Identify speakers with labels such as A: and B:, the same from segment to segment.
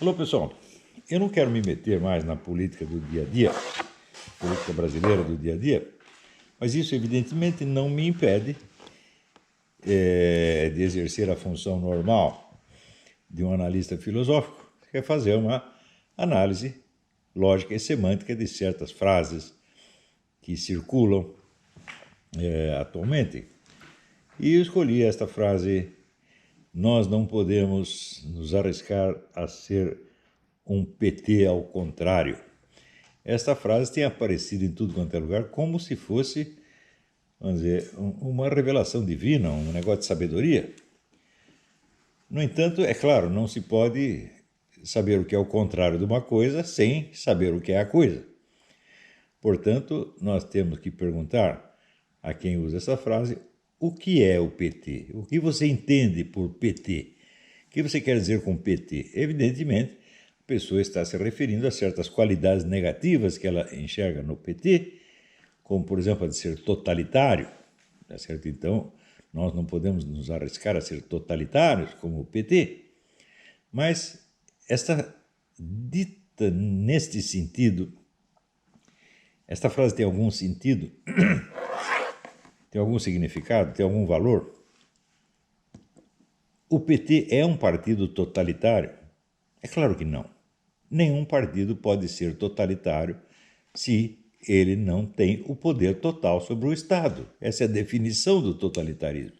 A: Alô, pessoal. Eu não quero me meter mais na política do dia a dia, política brasileira do dia a dia, mas isso evidentemente não me impede de exercer a função normal de um analista filosófico, que é fazer uma análise lógica e semântica de certas frases que circulam atualmente. E eu escolhi esta frase: nós não podemos nos arriscar a ser um PT ao contrário. Esta frase tem aparecido em tudo quanto é lugar como se fosse, vamos dizer, uma revelação divina, um negócio de sabedoria. No entanto, é claro, não se pode saber o que é o contrário de uma coisa sem saber o que é a coisa. Portanto, nós temos que perguntar a quem usa essa frase: o que é o PT? O que você entende por PT? O que você quer dizer com PT? Evidentemente, a pessoa está se referindo a certas qualidades negativas que ela enxerga no PT, como, por exemplo, a de ser totalitário. Tá certo? Então, nós não podemos nos arriscar a ser totalitários como o PT. Mas esta dita neste sentido, esta frase tem algum sentido? Tem algum significado? Tem algum valor? O PT é um partido totalitário? É claro que não. Nenhum partido pode ser totalitário se ele não tem o poder total sobre o Estado. Essa é a definição do totalitarismo.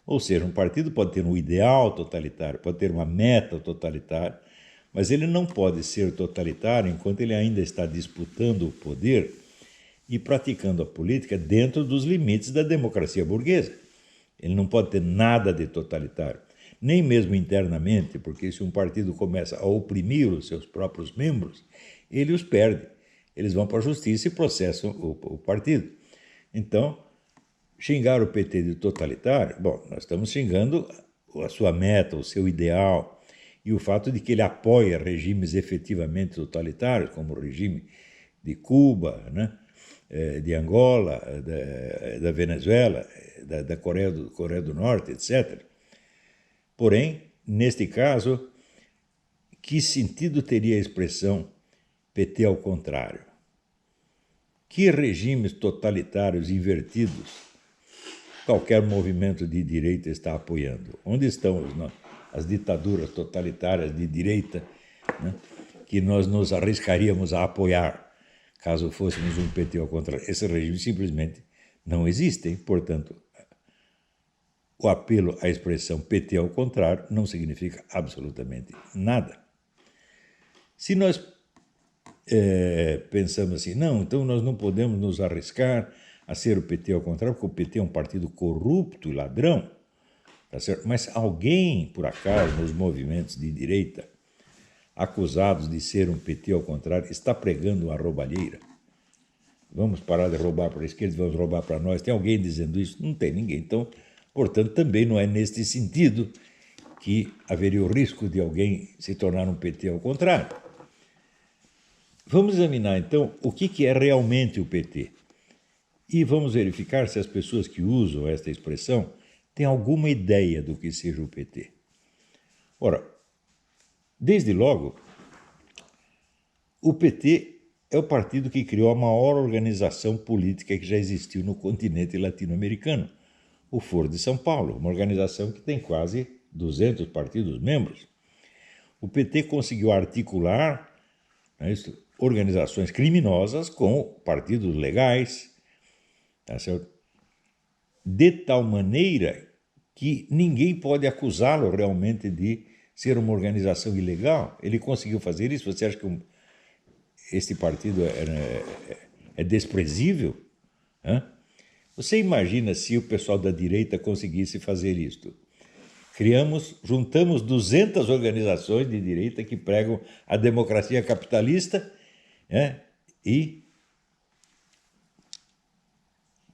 A: Ou seja, um partido pode ter um ideal totalitário, pode ter uma meta totalitária, mas ele não pode ser totalitário enquanto ele ainda está disputando o poder e praticando a política dentro dos limites da democracia burguesa. Ele não pode ter nada de totalitário, nem mesmo internamente, porque se um partido começa a oprimir os seus próprios membros, ele os perde. Eles vão para a justiça e processam o partido. Então, xingar o PT de totalitário, bom, nós estamos xingando a sua meta, o seu ideal, e o fato de que ele apoia regimes efetivamente totalitários, como o regime de Cuba, né? De Angola, da Venezuela, da Coreia do Norte, etc. Porém, neste caso, que sentido teria a expressão PT ao contrário? Que regimes totalitários invertidos qualquer movimento de direita está apoiando? Onde estão as ditaduras totalitárias de direita, né, que nós nos arriscaríamos a apoiar caso fôssemos um PT ao contrário? Esses regimes simplesmente não existem. Portanto, o apelo à expressão PT ao contrário não significa absolutamente nada. Se nós pensamos assim, não, então nós não podemos nos arriscar a ser o PT ao contrário, porque o PT é um partido corrupto e ladrão, tá certo? Mas alguém, por acaso, nos movimentos de direita, acusados de ser um PT ao contrário, está pregando uma roubalheira? Vamos parar de roubar para a esquerda e vamos roubar para nós? Tem alguém dizendo isso? Não tem ninguém. Então, portanto, também não é neste sentido que haveria o risco de alguém se tornar um PT ao contrário. Vamos examinar, então, o que é realmente o PT. E vamos verificar se as pessoas que usam esta expressão têm alguma ideia do que seja o PT. Ora, desde logo, o PT é o partido que criou a maior organização política que já existiu no continente latino-americano, o Foro de São Paulo, uma organização que tem quase 200 partidos membros. O PT conseguiu articular, organizações criminosas com partidos legais, tá certo? De tal maneira que ninguém pode acusá-lo realmente de ser uma organização ilegal. Ele conseguiu fazer isso. Você acha que este partido é desprezível? Você imagina se o pessoal da direita conseguisse fazer isto? Juntamos 200 organizações de direita que pregam a democracia capitalista, e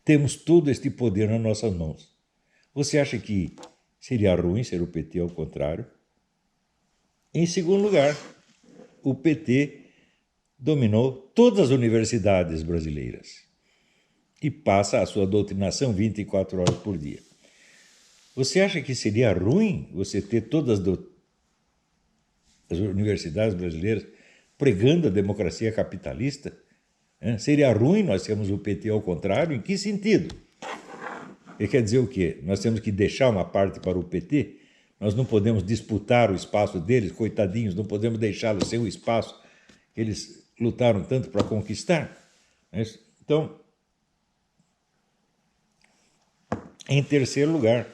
A: temos todo este poder nas nossas mãos. Você acha que seria ruim ser o PT ao contrário? Em segundo lugar, o PT dominou todas as universidades brasileiras e passa a sua doutrinação 24 horas por dia. Você acha que seria ruim você ter todas as universidades brasileiras pregando a democracia capitalista? Seria ruim nós termos o PT ao contrário? Em que sentido? Ele quer dizer o quê? Nós temos que deixar uma parte para o PT? Nós não podemos disputar o espaço deles, coitadinhos, não podemos deixá-los sem o espaço que eles lutaram tanto para conquistar? Então, em terceiro lugar,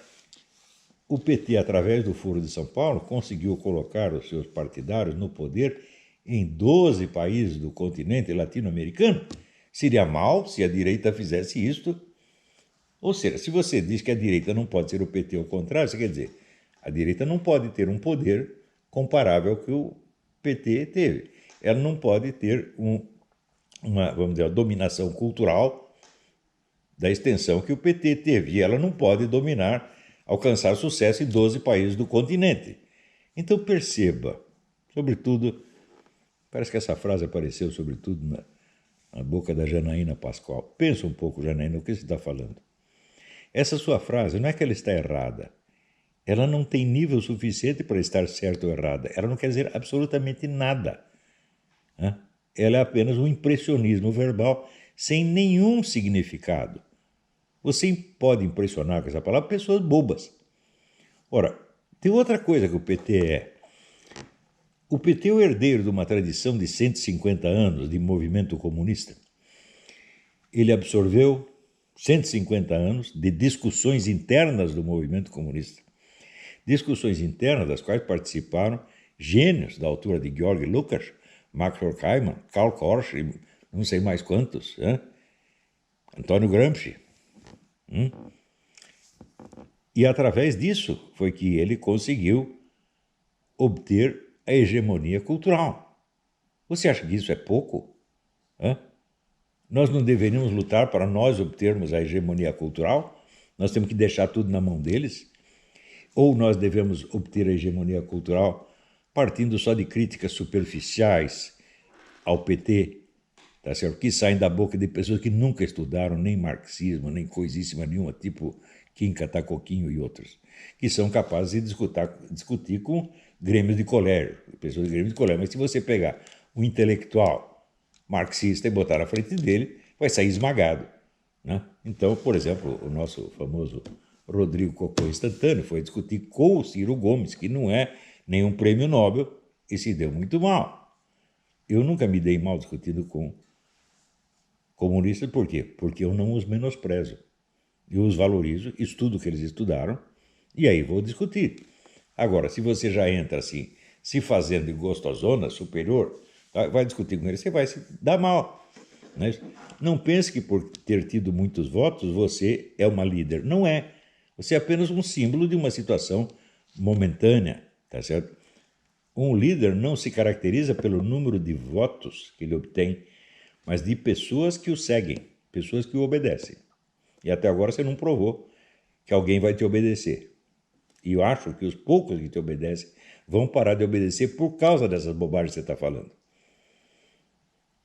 A: o PT, através do Foro de São Paulo, conseguiu colocar os seus partidários no poder em 12 países do continente latino-americano. Seria mal se a direita fizesse isto. Ou seja, se você diz que a direita não pode ser o PT ao contrário, isso quer dizer, a direita não pode ter um poder comparável ao que o PT teve. Ela não pode ter vamos dizer, a dominação cultural da extensão que o PT teve. E ela não pode alcançar sucesso em 12 países do continente. Então perceba, sobretudo, parece que essa frase apareceu sobretudo na boca da Janaína Pascoal. Pensa um pouco, Janaína, o que você está falando. Essa sua frase não é que ela está errada. Ela não tem nível suficiente para estar certa ou errada. Ela não quer dizer absolutamente nada. Ela é apenas um impressionismo verbal sem nenhum significado. Você pode impressionar com essa palavra pessoas bobas. Ora, tem outra coisa que o PT é. O PT é o herdeiro de uma tradição de 150 anos de movimento comunista. Ele absorveu 150 anos de discussões internas do movimento comunista. Discussões internas das quais participaram gênios da altura de Georg Lukács, Max Horkheimer, Karl Korsch e não sei mais quantos, Antônio Gramsci. E através disso foi que ele conseguiu obter a hegemonia cultural. Você acha que isso é pouco? Nós não deveríamos lutar para nós obtermos a hegemonia cultural? Nós temos que deixar tudo na mão deles? Ou nós devemos obter a hegemonia cultural partindo só de críticas superficiais ao PT, tá certo? Que saem da boca de pessoas que nunca estudaram nem marxismo, nem coisíssima nenhuma, tipo Kim Katakoquinho e outros, que são capazes de discutir com grêmios de colégio, pessoas de grêmios de colégio. Mas se você pegar um intelectual marxista e botar na frente dele, vai sair esmagado, Então, por exemplo, o nosso famoso Rodrigo Cocô Instantâneo foi discutir com o Ciro Gomes, que não é nenhum prêmio Nobel, e se deu muito mal. Eu nunca me dei mal discutindo com comunistas, por quê? Porque eu não os menosprezo. Eu os valorizo, estudo o que eles estudaram, e aí vou discutir. Agora, se você já entra assim, se fazendo de gostosona, superior, vai discutir com eles, você vai se dar mal. Não pense que por ter tido muitos votos, você é uma líder. Não é. Você é apenas um símbolo de uma situação momentânea, tá certo? Um líder não se caracteriza pelo número de votos que ele obtém, mas de pessoas que o seguem, pessoas que o obedecem. E até agora você não provou que alguém vai te obedecer. E eu acho que os poucos que te obedecem vão parar de obedecer por causa dessas bobagens que você está falando.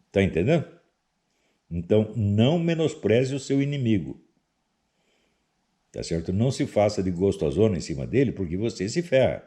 A: Está entendendo? Então, não menospreze o seu inimigo. Tá certo? Não se faça de gostosona em cima dele, porque você se ferra.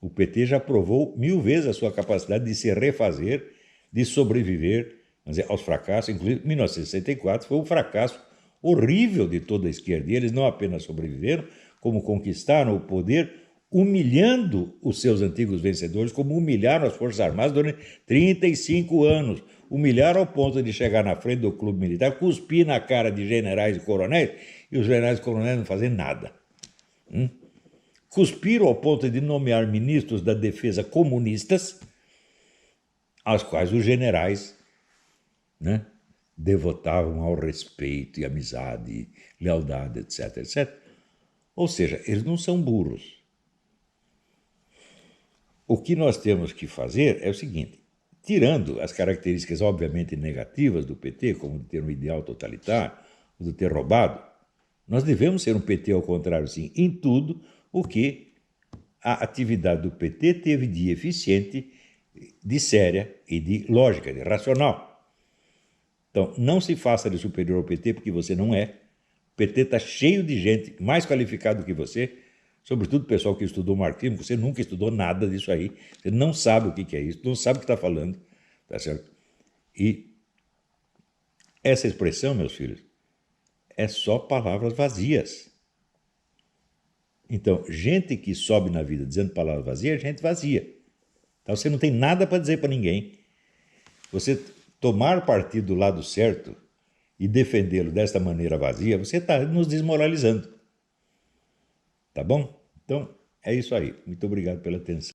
A: O PT já provou 1000 vezes a sua capacidade de se refazer, de sobreviver aos fracassos. Inclusive, 1964 foi um fracasso horrível de toda a esquerda. E eles não apenas sobreviveram, como conquistaram o poder, humilhando os seus antigos vencedores, como humilharam as Forças Armadas durante 35 anos. Humilharam ao ponto de chegar na frente do clube militar, cuspir na cara de generais e coronéis, e os generais e coronéis não fazem nada. Cuspiram ao ponto de nomear ministros da defesa comunistas, aos quais os generais devotavam ao respeito e amizade, lealdade, etc, etc. Ou seja, eles não são burros. O que nós temos que fazer é o seguinte, tirando as características obviamente negativas do PT, como de ter um ideal totalitário, de ter roubado, nós devemos ser um PT ao contrário, sim, em tudo o que a atividade do PT teve de eficiente, de séria e de lógica, de racional. Então, não se faça de superior ao PT, porque você não é. O PT está cheio de gente mais qualificada do que você, sobretudo o pessoal que estudou marxismo, você nunca estudou nada disso aí, você não sabe o que é isso, não sabe o que está falando, tá certo? E essa expressão, meus filhos, é só palavras vazias. Então, gente que sobe na vida dizendo palavras vazias é gente vazia. Então, você não tem nada para dizer para ninguém. Você tomar partido do lado certo e defendê-lo desta maneira vazia, você está nos desmoralizando. Tá bom? Então, é isso aí. Muito obrigado pela atenção.